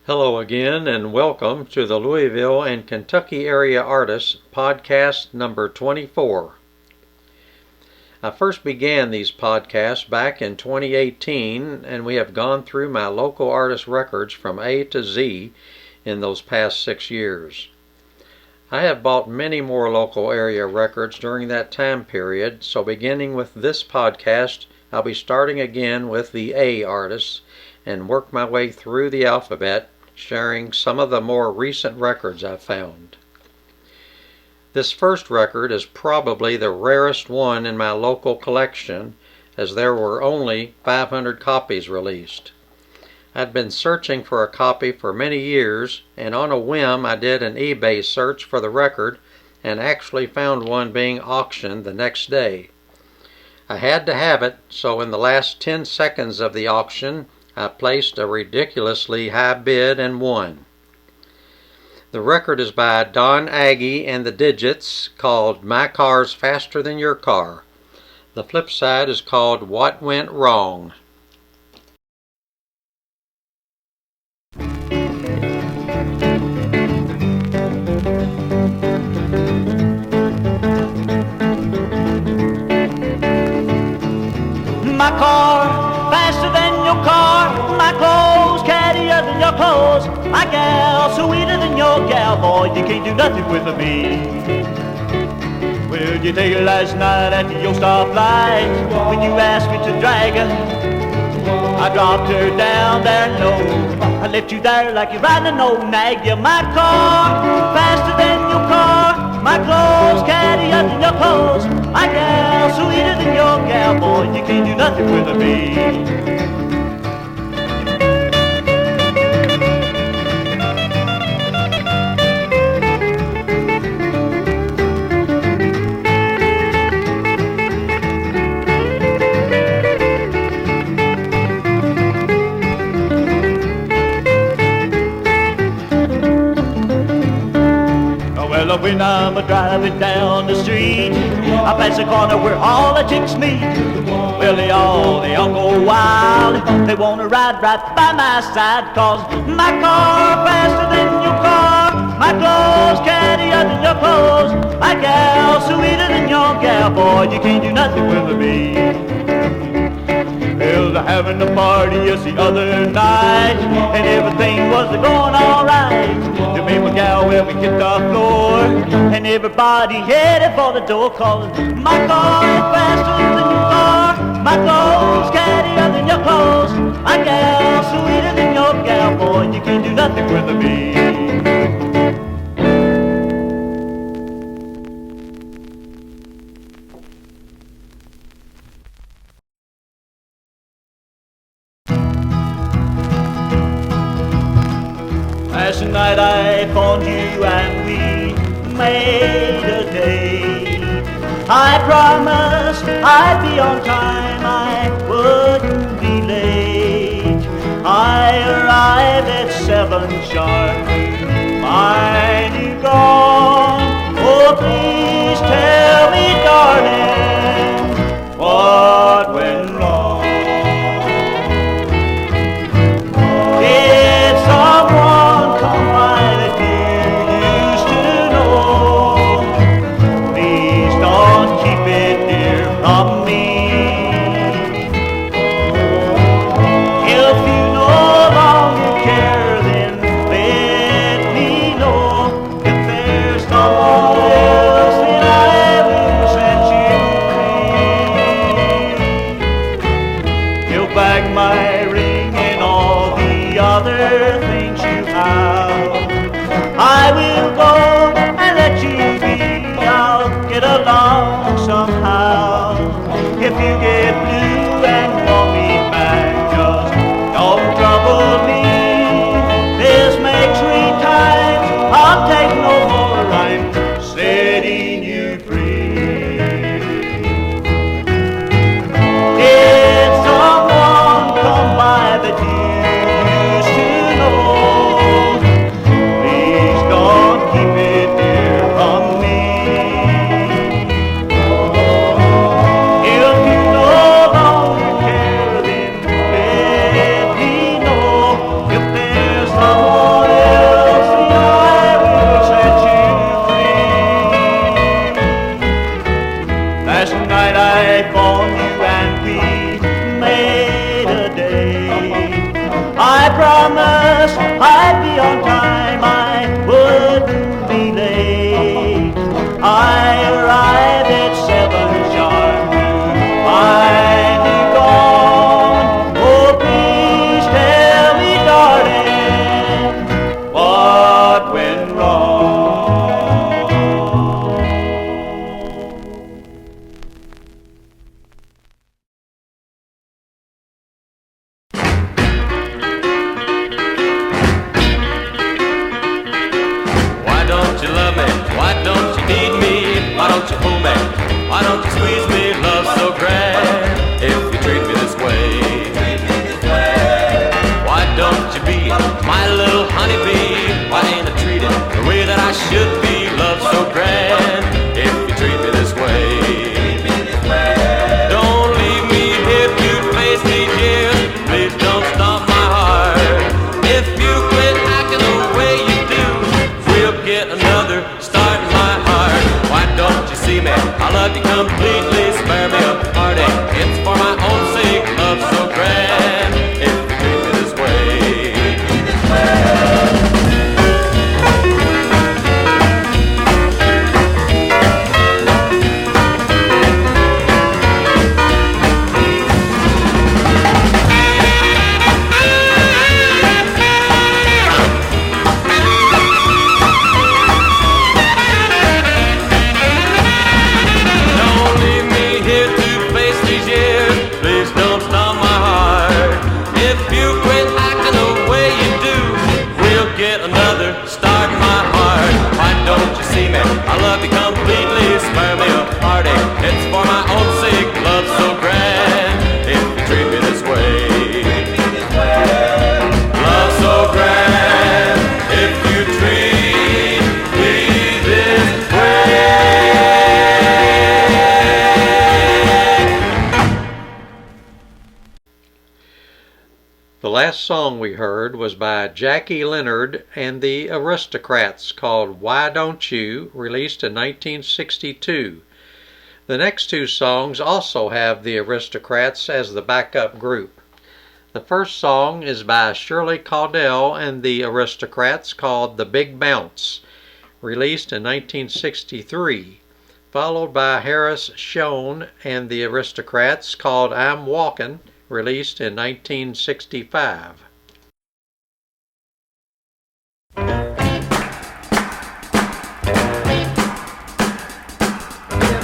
Hello again and welcome to the Louisville and Kentucky Area Artists podcast number 24. I first began these podcasts back in 2018 and we have gone through my local artist records from A to Z in those past 6 years. I have bought many more local area records during that time period, so beginning with this podcast I'll be starting again with the A artists and work my way through the alphabet, sharing some of the more recent records I've found. This first record is probably the rarest one in my local collection, as there were only 500 copies released. I'd been searching for a copy for many years, and on a whim I did an eBay search for the record and actually found one being auctioned the next day. I had to have it, so in the last 10 seconds of the auction, I placed a ridiculously high bid and won. The record is by Don Aggie and the Digits, called My Car's Faster Than Your Car. The flip side is called What Went Wrong. My car, faster than your car. My clothes, cattier than your clothes. My gal, sweeter than your gal. Boy, you can't do nothing with me. Where'd you take her last night at your stoplight? When you asked me to drag her, I dropped her down there low. I left you there like you're riding an old nag. You're my car, faster than your car. My clothes, cattier than your clothes. My gal, sweeter than your gal. Boy, you can't do nothing with me. When I'm driving down the street, I pass a corner where all the chicks meet. Well, they all go wild. They wanna ride right by my side, 'cause my car faster than your car. My clothes cattier than your clothes. My gal sweeter than your gal. Boy, you can't do nothing with me. Well, they're having a party just the other night, and everything was going all right. To me, my gal, well, we hit the floor, and everybody headed for the door, 'cause my car is faster than your car. My clothes cattier than your clothes. My gal sweeter than your gal. Boy, you can't do nothing with me. Last night I phoned you and we made a date. I promised I'd be on time, I wouldn't be late. I arrived at 7 sharp, mine you gone. Oh, please tell me, darling, what went wrong? Did someone come by that you used to know? Please don't keep it dear from me. If you no longer care, then let me know. If there's someone else, then I will set you free. Give back my ring and all the other things you have. I will go and let you be. I'll get along somehow. If you get blue and want me back, just don't trouble me. This makes 3 times. I'll take no more. I'm setting you free. Did someone come by promised I'd be on time, I wouldn't be late. I arrived at 7 sharp to find you gone. Oh, please tell me, darling, what went wrong. Why don't you love me? Why don't you need me? Why don't you hold me? Why don't you squeeze me? Love so grand if you treat me this way. Why don't you be my little honeybee? Why ain't I treated the way that I should be? Love so grand if you treat me this way. Don't leave me here to face these years. Please don't stop my heart. If you quit acting the way you do, we'll get another start in my heart. Why don't you see me? I love you completely. Spare me a heartache. It's for my own sake. Love so grand if you treat me this way. Don't leave me here to face these years. Please don't stop my heart. If you quit acting the way you do, we'll get another start in my heart. Why don't you see me? I love you completely. Spare me a heartache. It's for my own sake. Love so grand if you treat me this way. Love so grand if you treat me this way. The last song we heard was by Jackie Leonard and the Aristocrats called Why Don't You, released in 1962. The next two songs also have the Aristocrats as the backup group. The first song is by Shirley Caudell and the Aristocrats called The Big Bounce, released in 1963, followed by Harris Schoen and the Aristocrats called I'm Walkin', released in 1965. Took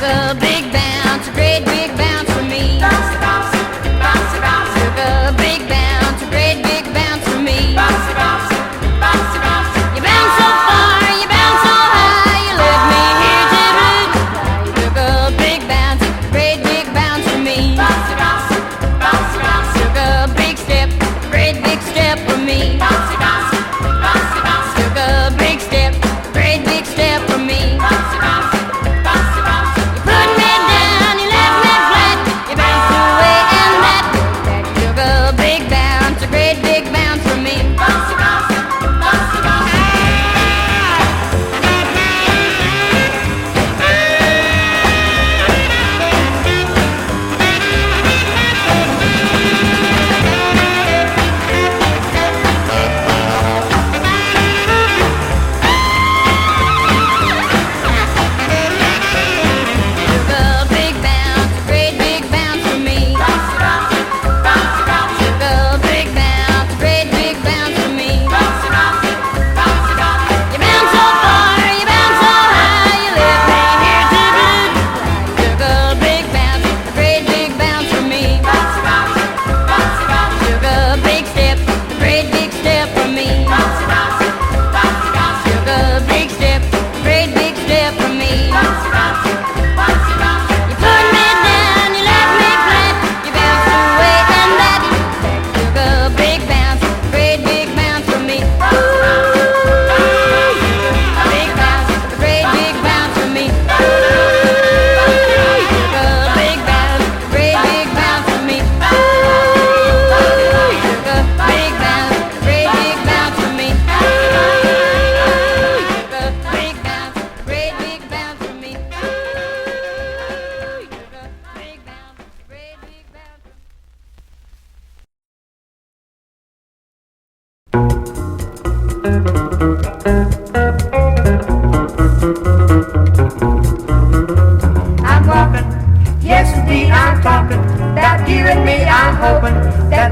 a big bounce, a great big bounce for me. Bounce, bounce, bounce, bounce. Took a big bounce, a great big bounce for me. Bounce, bounce, bounce, bounce. You bounce so far, you bounce so high, you left me here to root. You took a big bounce, a great big bounce for me. Bounce, bounce, bounce, bounce. Took a big step, a great big step for me. Bounce, bounce, bounce, bounce. Took a big step, a great big step for me. Bounce, bounce, bounce, bounce. You put me down, you left me flat.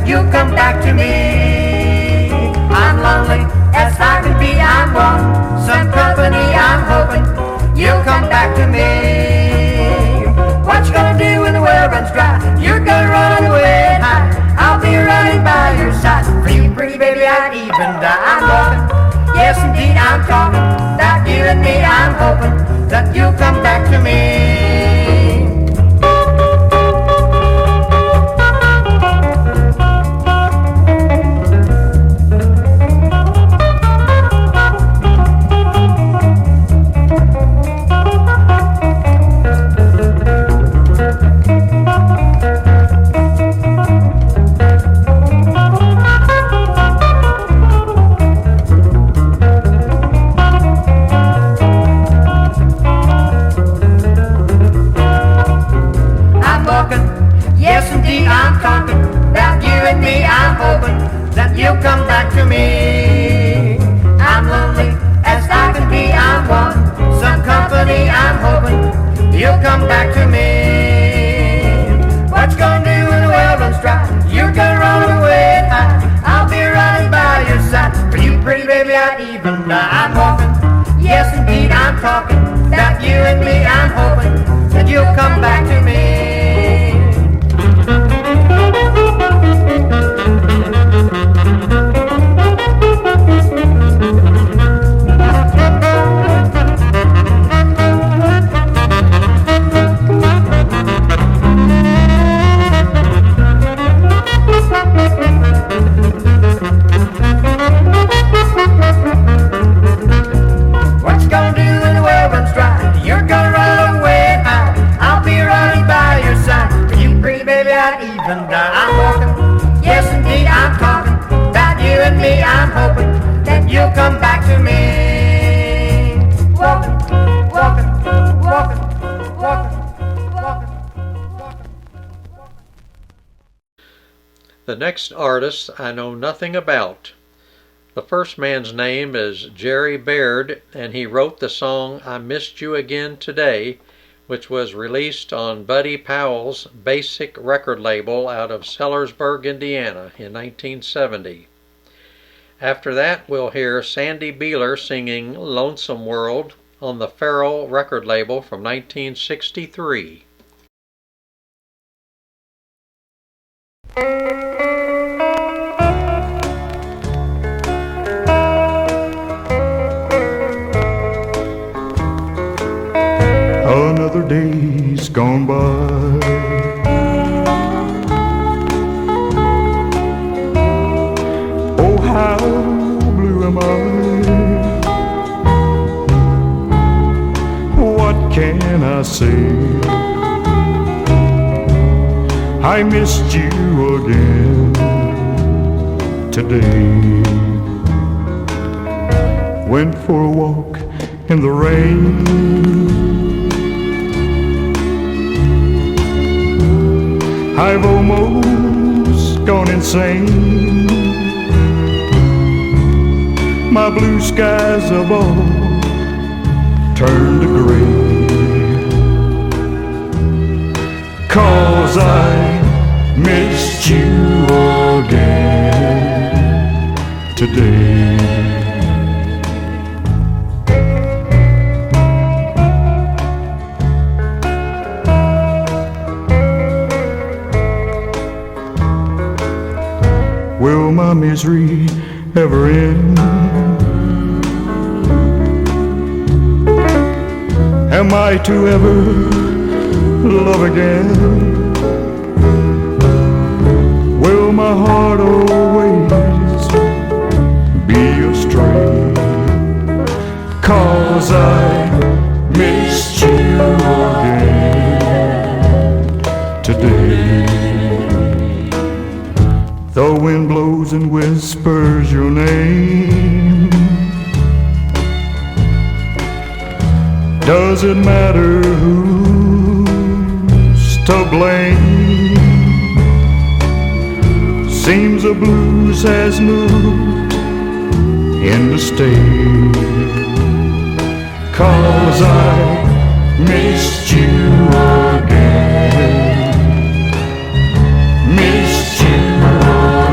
you'll come back to me. I'm lonely as I can be, I'm wanting some company, I'm hoping you'll come back to me. What you gonna do when the well runs dry? You're gonna run away and hide. I'll be running by your side. For you, pretty baby, I'd even die. I'm walking, yes indeed I'm talking. That you and me, I'm hoping that you'll come back to me. You'll come back to me. I'm lonely as I can be, I'm wanting some company, I'm hoping you'll come back to me. What you gonna do when the well runs dry? You're gonna run away and hide. I'll be running by your side. For you, pretty baby, I'd even die. I'm walking, yes indeed I'm talking. That you and me, I'm hoping that you'll come back to me. I'm walking, yes indeed I'm talking. About you and me, I'm hoping that you'll come back to me. Walking, walking, walking, walking, walking, walking. The next artist I know nothing about. The first man's name is Jerry Baird, and he wrote the song I Missed You Again Today, which was released on Buddy Powell's Basic record label out of Sellersburg, Indiana in 1970. After that, we'll hear Sandy Beeler singing Lonesome World on the Farrell record label from 1963. Another day's gone by. Oh, how blue am I? What can I say? I missed you again today. Went for a walk in the rain. I've almost gone insane. My blue skies have all turned to gray, 'cause I missed you again today. Will my misery ever end? Am I to ever love again? Will my heart always be astray? 'Cause I missed you again today. The wind blows and whispers your name. Does it matter who's to blame? Seems the blues has moved in to stay. 'Cause I missed you again. Missed you again.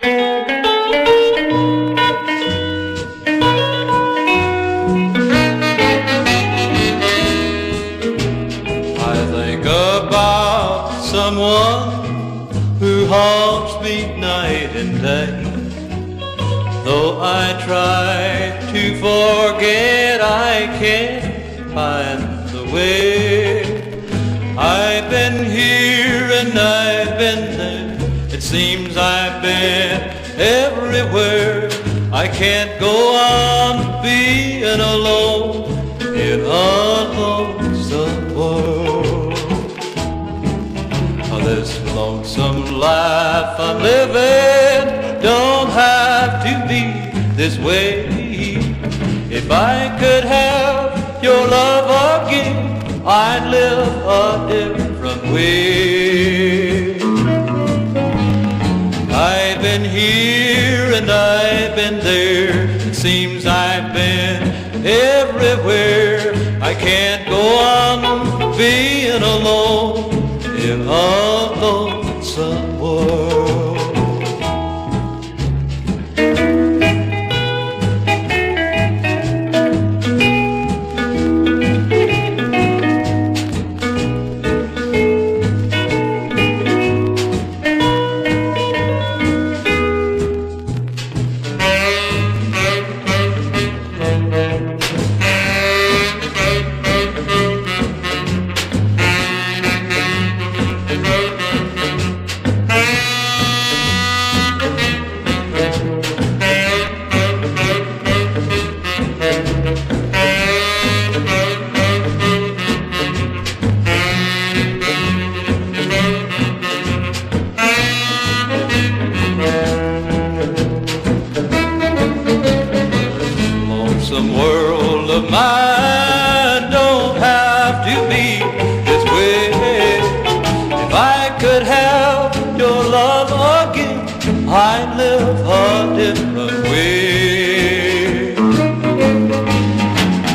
I think about someone who haunts me night and day. Though I try to forget, I can't find the way. I've been here and I've been there. It seems I've been everywhere. I can't go on being alone in a lonesome world. This lonesome life I'm living don't have to be this way. If I could have your love again, I'd live a different way. I've been here and I've been there. It seems I've been everywhere. I can't go on being alone in a lonesome world. Lonesome world of mine don't have to be this way. If I could have your love again, I'd live a different way.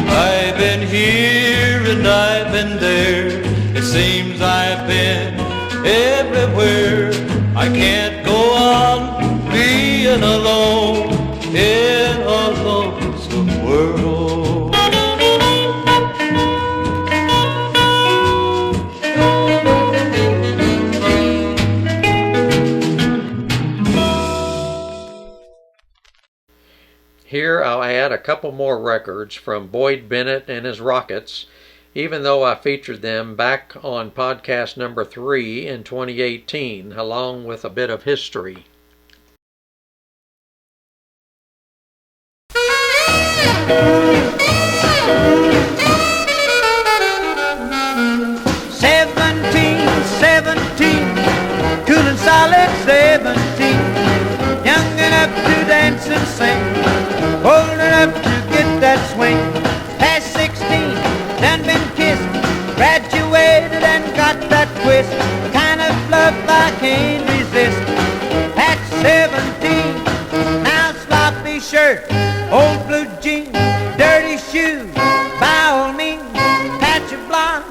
I've been here and I've been there. It seems I've been everywhere. I can't go on being alone in a lonesome world. Here I'll add a couple more records from Boyd Bennett and his Rockets, even though I featured them back on podcast number 3 in 2018, along with a bit of history. Cool and solid 17, young enough to dance and sing, old enough to get that swing. Past 16, done been kissed, graduated and got that twist, kind of love I can't resist. At 17, now sloppy shirt, old blue jeans, dirty shoes, by all means, patch of blonde,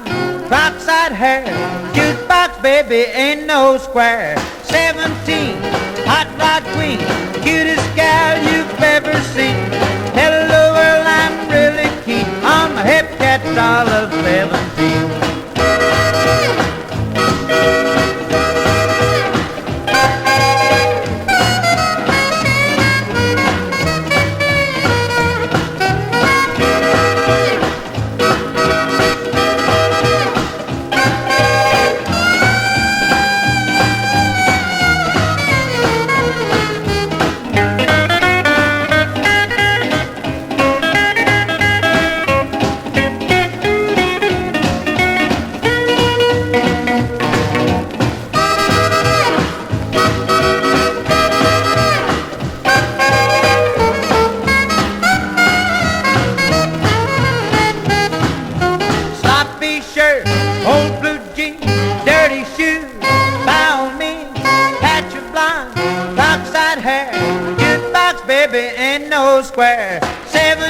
cross-eyed hair, jukebox baby ain't no square. 17, hot rod queen, cutest gal you've ever seen. Hello world, I'm really keen on my hip cat doll of 17. Square. 17,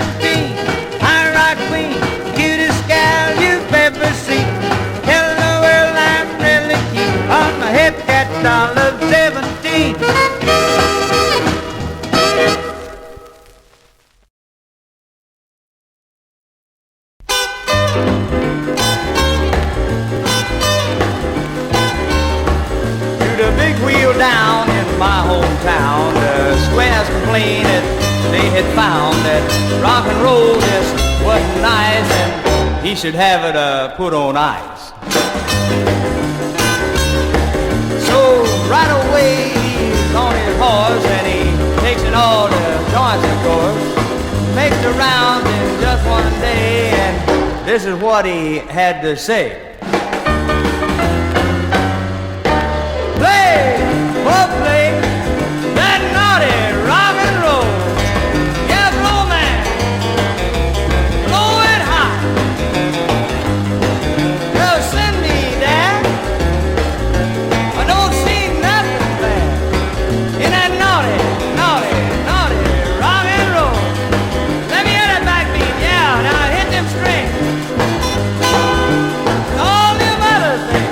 high rod queen, cutest gal you've ever seen. Tell the world I'm really keen on my hip cat doll of 17. town. The squares complained that they had found that rock and roll just wasn't nice, and he should have it put on ice. So right away he's on his horse and he takes in all the joints, of course, makes the rounds in just one day, and this is what he had to say. Play, oh play, that naughty rock and roll. Yeah, blow man, blow it high. Well, send me there. I don't see nothing bad in that naughty, naughty, naughty rock and roll. Let me hear that backbeat, yeah, now hit them strings. All them other things.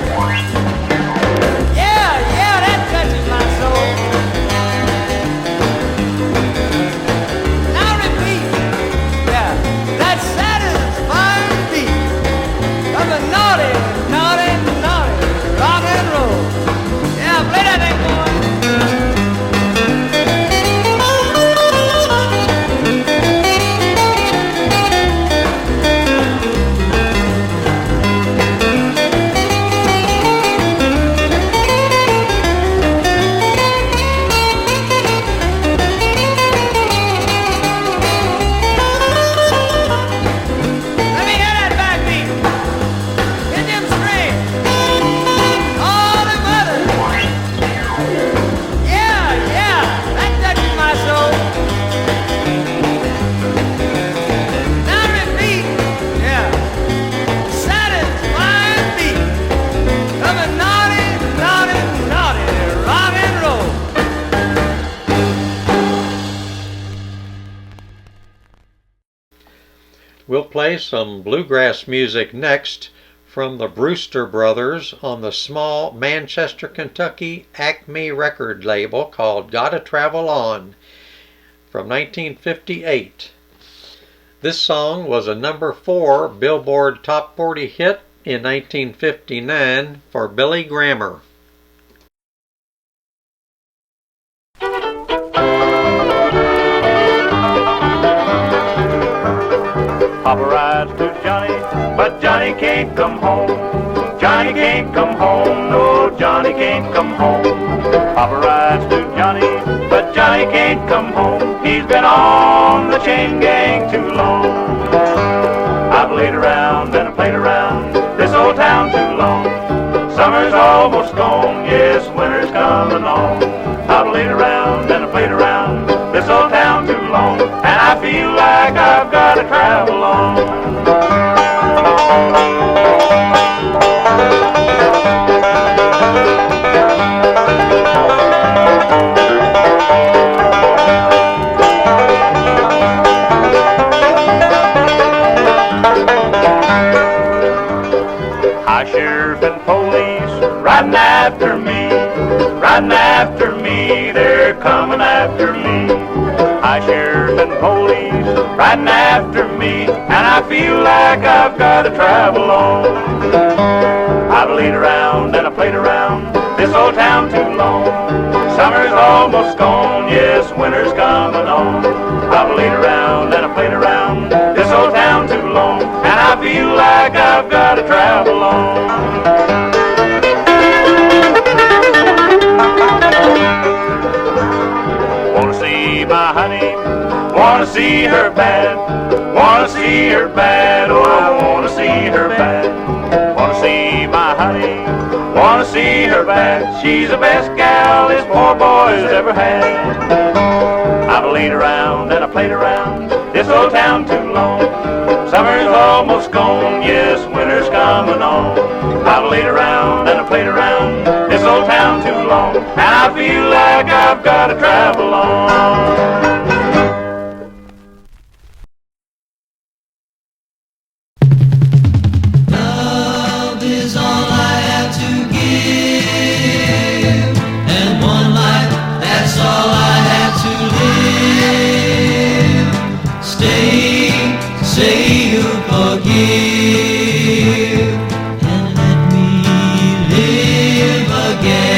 We'll play some bluegrass music next from the Brewster Brothers on the small Manchester, Kentucky Acme record label called Gotta Travel On from 1958. This song was a number 4 Billboard Top 40 hit in 1959 for Billy Grammer. Papa rides to Johnny, but Johnny can't come home. Johnny can't come home, no, Johnny can't come home. Papa rides to Johnny, but Johnny can't come home. He's been on the chain gang too long. I've laid around and I played around this old town too long. Summer's almost gone, yes, winter's coming on. I've laid around and I played around this old town too long, and I feel like I've got to travel on. High sheriff and police riding after me, riding after me, they're coming after me. High sheriff and police riding after me, and I feel like I've got to travel on. I've laid around and I played around this old town too long. Summer's almost gone, yes, winter's coming on. I've laid around and I played around this old town too long, and I feel like I've got to travel on. Wanna see my honey, wanna see her bad, wanna see her bad, oh I wanna see her bad. Wanna see my honey, wanna see her bad, she's the best gal this poor boy's ever had. I've laid around and I played around this old town too long. Summer's almost gone, yes, winter's coming on. I've laid around and I played around this old town too long, and I feel like I've got to travel on. Love is all I have to give, and one life, that's all I have to live. Stay, say you forgive, and let me live again.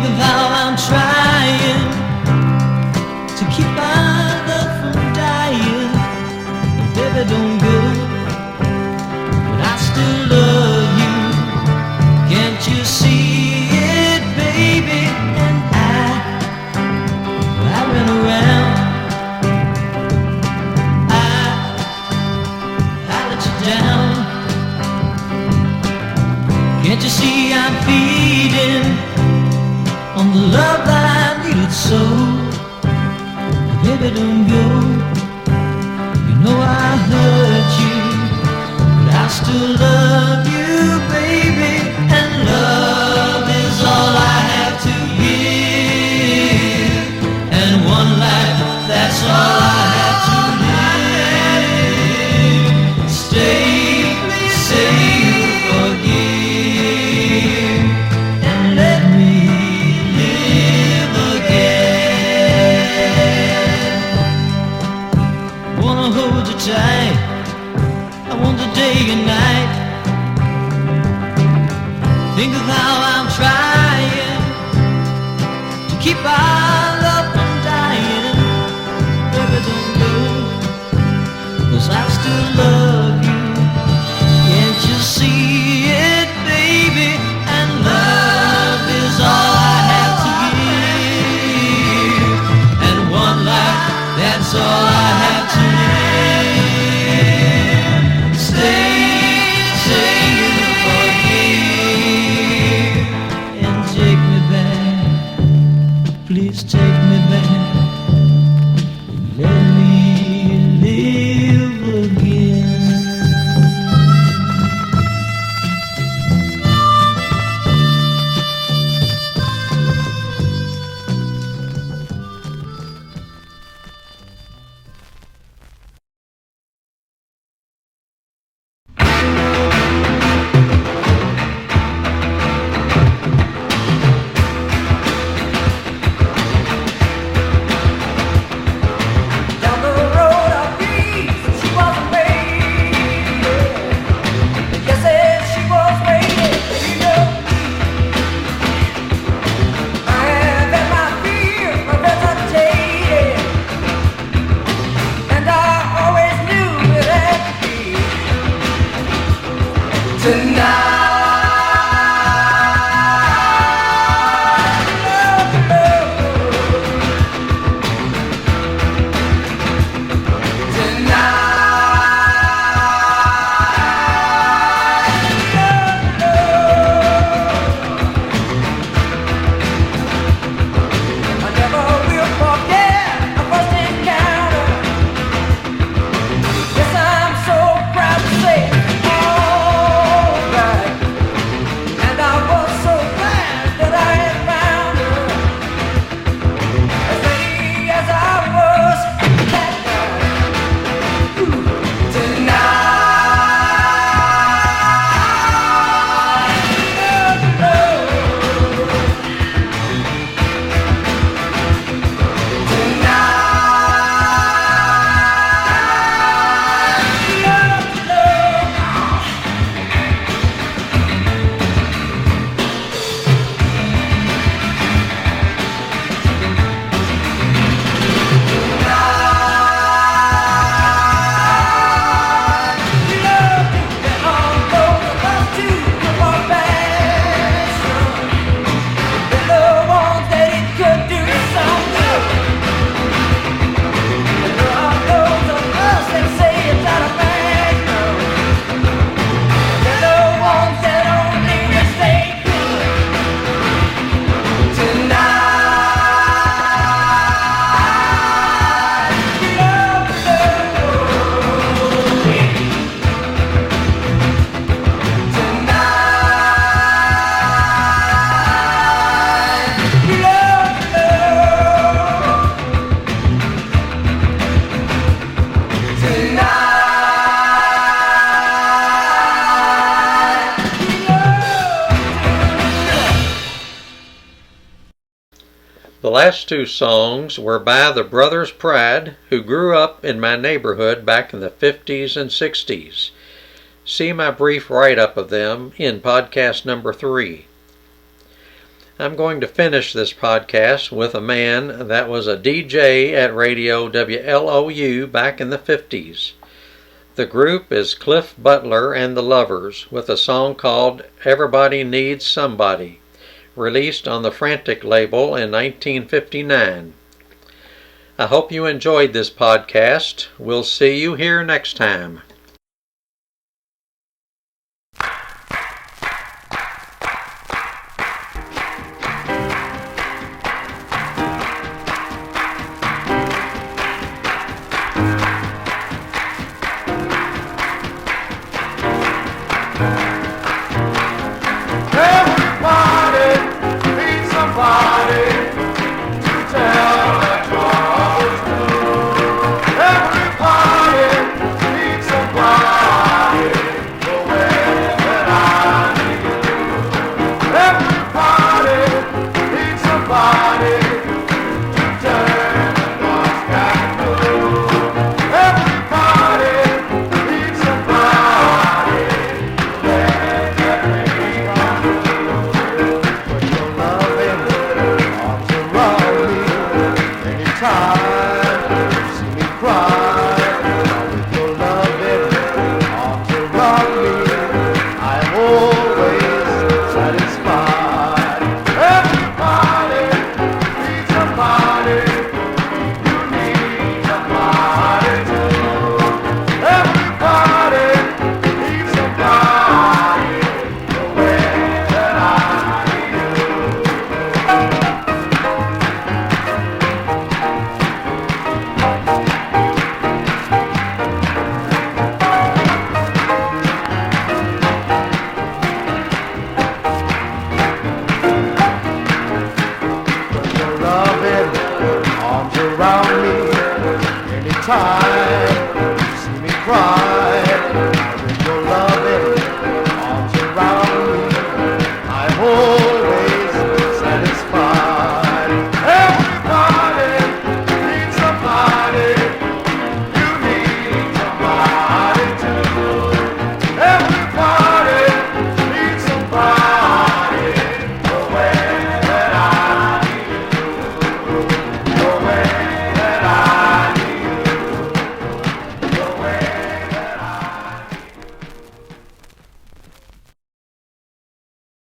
of how I'm trying to keep my love from dying. Baby, don't go, but I still love you. Can't you see it, baby? And I ran around. I let you down. Can't you see I'm feeding on the love that I needed so? Baby, don't go. You know I hurt you, but I still love you, baby. And love is all I have to give. And one life, that's all I have to live. Stay, say you forgive, and let me live again. Wanna hold you tight, I want the day and night. Think of how I'm trying to keep our love from dying. Baby, don't go, 'cause I still love you. Can't you see it, baby? And love is all I have to give. And one life, that's all I have to live. Stay, say you forgive, and take me back. Please take me back. Let me live again. Down the road of peace, she was a lady. Yes, she was waiting, you know. I have had my fear of hesitating, and I always knew it had to be tonight. I never will forget our first encounter. Yes, I'm so proud to say, alright. And I was so glad that I had found her. As ready as I was that night. Tonight. The last two songs were by the Brothers Pride, who grew up in my neighborhood back in the 50s and 60s. See my brief write-up of them in podcast number 3. I'm going to finish this podcast with a man that was a DJ at Radio WLOU back in the 50s. The group is Cliff Butler and the Lovers with a song called Everybody Needs Somebody, released on the Frantic label in 1959. I hope you enjoyed this podcast. We'll see you here next time. Around me anytime.